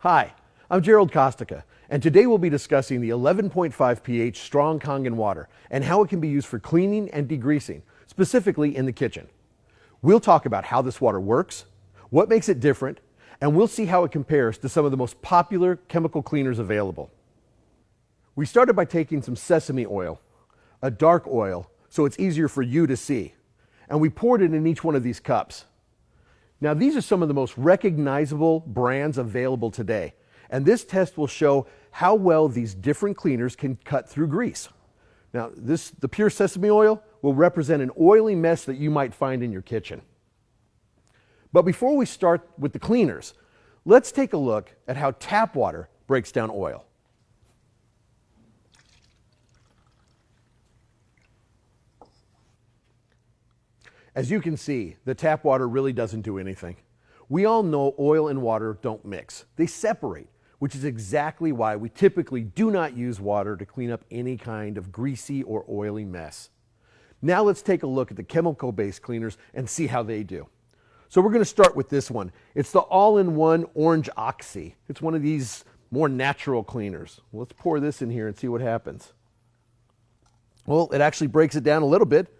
Hi, I'm Gerald Kostica, and today we'll be discussing the 11.5 pH strong Kangen water and how it can be used for cleaning and degreasing, specifically in the kitchen. We'll talk about how this water works, what makes it different, and we'll see how it compares to some of the most popular chemical cleaners available. We started by taking some sesame oil, a dark oil, so it's easier for you to see, and we poured it in each one of these cups. Now, these are some of the most recognizable brands available today, and this test will show how well these different cleaners can cut through grease. Now, the pure sesame oil will represent an oily mess that you might find in your kitchen. But before we start with the cleaners, let's take a look at how tap water breaks down oil. As you can see, the tap water really doesn't do anything. We all know oil and water don't mix. They separate, which is exactly why we typically do not use water to clean up any kind of greasy or oily mess. Now let's take a look at the chemical-based cleaners and see how they do. So we're going to start with this one. It's the all-in-one Orange Oxy. It's one of these more natural cleaners. Let's pour this in here and see what happens. Well, it actually breaks it down a little bit.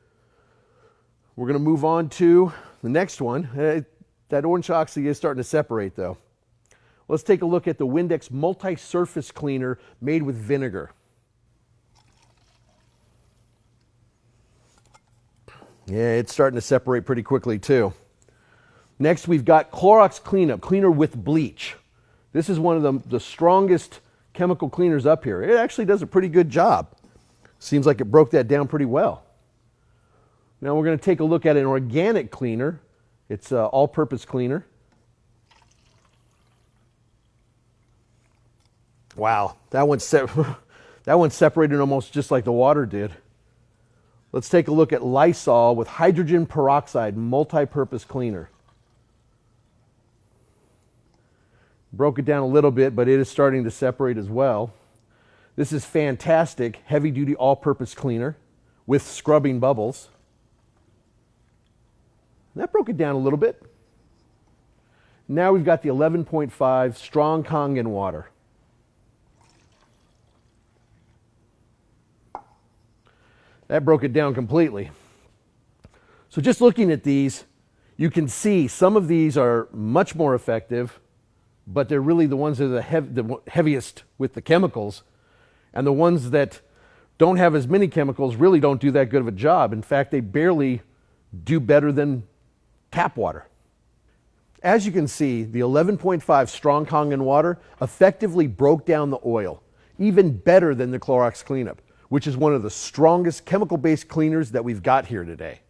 We're going to move on to the next one. That Orange Oxy is starting to separate though. Let's take a look at the Windex multi-surface cleaner made with vinegar. Yeah, it's starting to separate pretty quickly too. Next, we've got Clorox Cleanup, cleaner with bleach. This is one of the strongest chemical cleaners up here. It actually does a pretty good job. Seems like it broke that down pretty well. Now we're going to take a look at an organic cleaner. It's an all-purpose cleaner. Wow, that one separated almost just like the water did. Let's take a look at Lysol with hydrogen peroxide multi-purpose cleaner. Broke it down a little bit, but it is starting to separate as well. This is fantastic heavy-duty all-purpose cleaner with scrubbing bubbles. That broke it down a little bit. Now we've got the 11.5 strong KangenWater. That broke it down completely. So just looking at these, you can see some of these are much more effective, but they're really the ones that are the heaviest with the chemicals, and the ones that don't have as many chemicals really don't do that good of a job. In fact, they barely do better than tap water. As you can see, the 11.5 strong KangenWater effectively broke down the oil, even better than the Clorox Cleanup, which is one of the strongest chemical-based cleaners that we've got here today.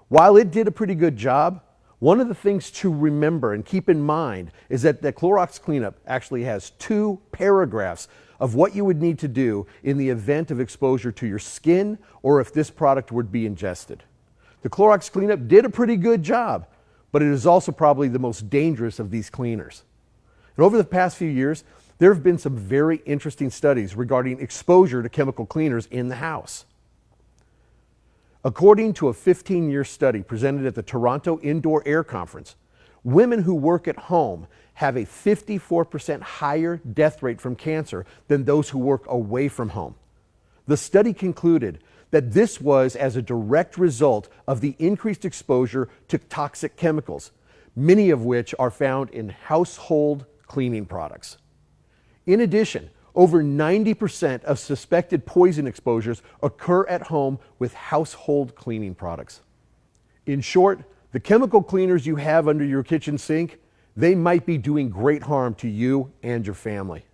While it did a pretty good job, one of the things to remember and keep in mind is that the Clorox Cleanup actually has 2 paragraphs of what you would need to do in the event of exposure to your skin or if this product would be ingested. The Clorox Cleanup did a pretty good job, but it is also probably the most dangerous of these cleaners. And over the past few years, there have been some very interesting studies regarding exposure to chemical cleaners in the house. According to a 15-year study presented at the Toronto Indoor Air Conference, women who work at home have a 54% higher death rate from cancer than those who work away from home. The study concluded that this was as a direct result of the increased exposure to toxic chemicals, many of which are found in household cleaning products. In addition, over 90% of suspected poison exposures occur at home with household cleaning products. In short, the chemical cleaners you have under your kitchen sink, they might be doing great harm to you and your family.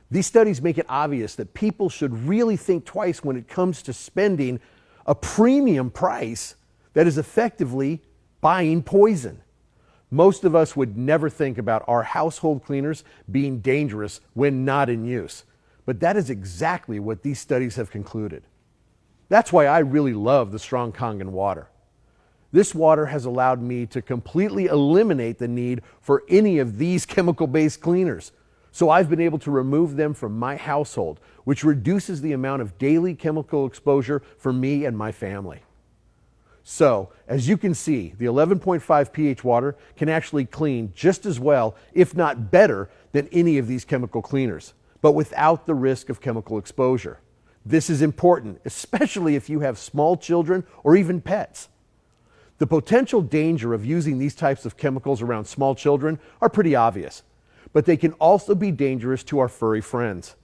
These studies make it obvious that people should really think twice when it comes to spending a premium price that is effectively buying poison. Most of us would never think about our household cleaners being dangerous when not in use, but that is exactly what these studies have concluded. That's why I really love the strong KangenWater. This water has allowed me to completely eliminate the need for any of these chemical-based cleaners. So I've been able to remove them from my household, which reduces the amount of daily chemical exposure for me and my family. So, as you can see, the 11.5 pH water can actually clean just as well, if not better, than any of these chemical cleaners, but without the risk of chemical exposure. This is important, especially if you have small children or even pets. The potential danger of using these types of chemicals around small children are pretty obvious, but they can also be dangerous to our furry friends.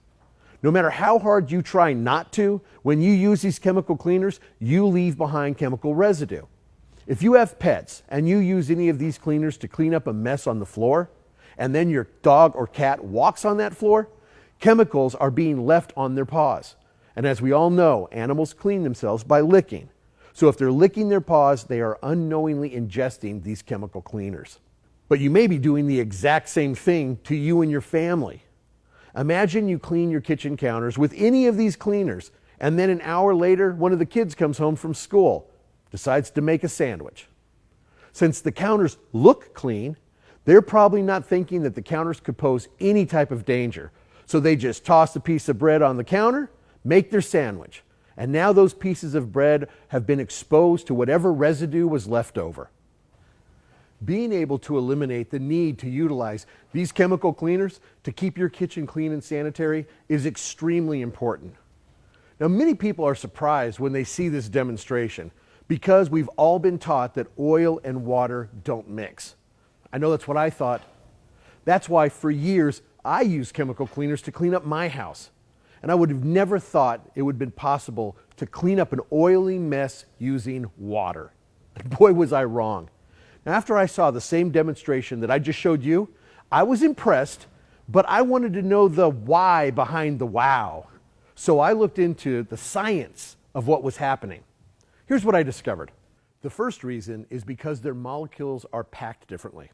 No matter how hard you try not to, when you use these chemical cleaners, you leave behind chemical residue. If you have pets and you use any of these cleaners to clean up a mess on the floor, and then your dog or cat walks on that floor, chemicals are being left on their paws. And as we all know, animals clean themselves by licking. So if they're licking their paws, they are unknowingly ingesting these chemical cleaners. But you may be doing the exact same thing to you and your family. Imagine you clean your kitchen counters with any of these cleaners, and then an hour later, one of the kids comes home from school, decides to make a sandwich. Since the counters look clean, they're probably not thinking that the counters could pose any type of danger. So they just toss a piece of bread on the counter, make their sandwich. And now those pieces of bread have been exposed to whatever residue was left over. Being able to eliminate the need to utilize these chemical cleaners to keep your kitchen clean and sanitary is extremely important. Now, many people are surprised when they see this demonstration because we've all been taught that oil and water don't mix. I know that's what I thought. That's why for years I used chemical cleaners to clean up my house. And I would have never thought it would have been possible to clean up an oily mess using water. And boy, was I wrong. After I saw the same demonstration that I just showed you, I was impressed, but I wanted to know the why behind the wow. So I looked into the science of what was happening. Here's what I discovered. The first reason is because their molecules are packed differently.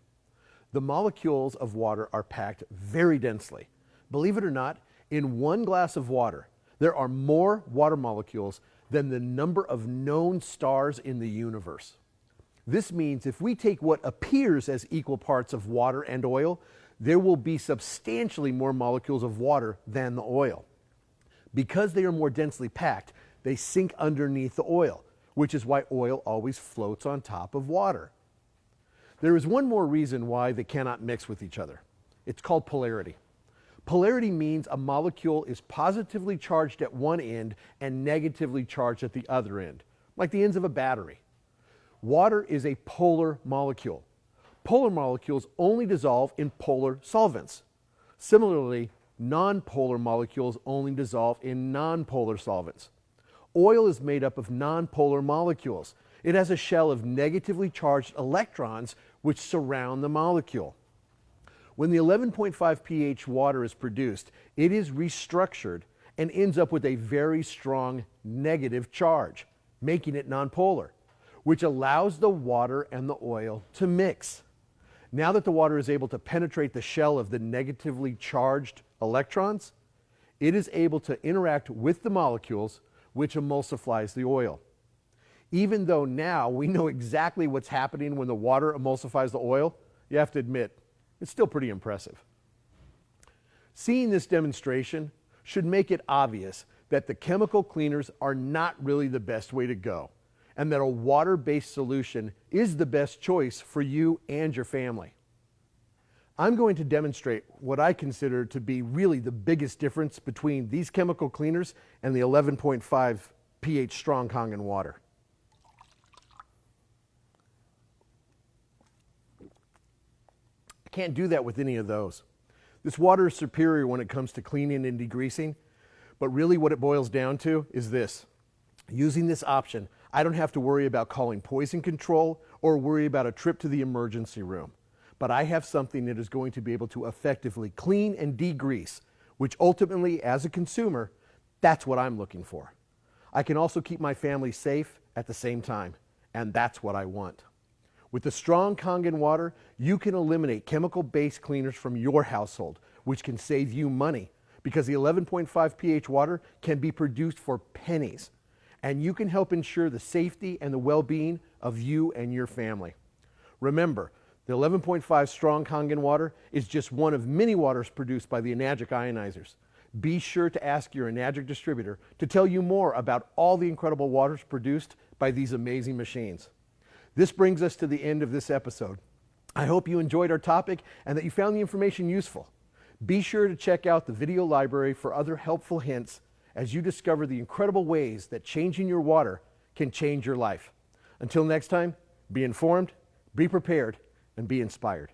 The molecules of water are packed very densely. Believe it or not, in one glass of water, there are more water molecules than the number of known stars in the universe. This means if we take what appears as equal parts of water and oil, there will be substantially more molecules of water than the oil. Because they are more densely packed, they sink underneath the oil, which is why oil always floats on top of water. There is one more reason why they cannot mix with each other. It's called polarity. Polarity means a molecule is positively charged at one end and negatively charged at the other end, like the ends of a battery. Water is a polar molecule. Polar molecules only dissolve in polar solvents. Similarly, nonpolar molecules only dissolve in nonpolar solvents. Oil is made up of nonpolar molecules. It has a shell of negatively charged electrons which surround the molecule. When the 11.5 pH water is produced, it is restructured and ends up with a very strong negative charge, making it nonpolar, which allows the water and the oil to mix. Now that the water is able to penetrate the shell of the negatively charged electrons, it is able to interact with the molecules, which emulsifies the oil. Even though now we know exactly what's happening when the water emulsifies the oil, you have to admit, it's still pretty impressive. Seeing this demonstration should make it obvious that the chemical cleaners are not really the best way to go, and that a water-based solution is the best choice for you and your family. I'm going to demonstrate what I consider to be really the biggest difference between these chemical cleaners and the 11.5 pH strong Kangen water. I can't do that with any of those. This water is superior when it comes to cleaning and degreasing, but really what it boils down to is this. Using this option, I don't have to worry about calling poison control or worry about a trip to the emergency room. But I have something that is going to be able to effectively clean and degrease, which ultimately, as a consumer, that's what I'm looking for. I can also keep my family safe at the same time, and that's what I want. With the strong Kangen water, you can eliminate chemical-based cleaners from your household, which can save you money because the 11.5 pH water can be produced for pennies, and you can help ensure the safety and the well-being of you and your family. Remember, the 11.5 strong Kangen water is just one of many waters produced by the Enagic ionizers. Be sure to ask your Enagic distributor to tell you more about all the incredible waters produced by these amazing machines. This brings us to the end of this episode. I hope you enjoyed our topic and that you found the information useful. Be sure to check out the video library for other helpful hints as you discover the incredible ways that changing your water can change your life. Until next time, be informed, be prepared, and be inspired.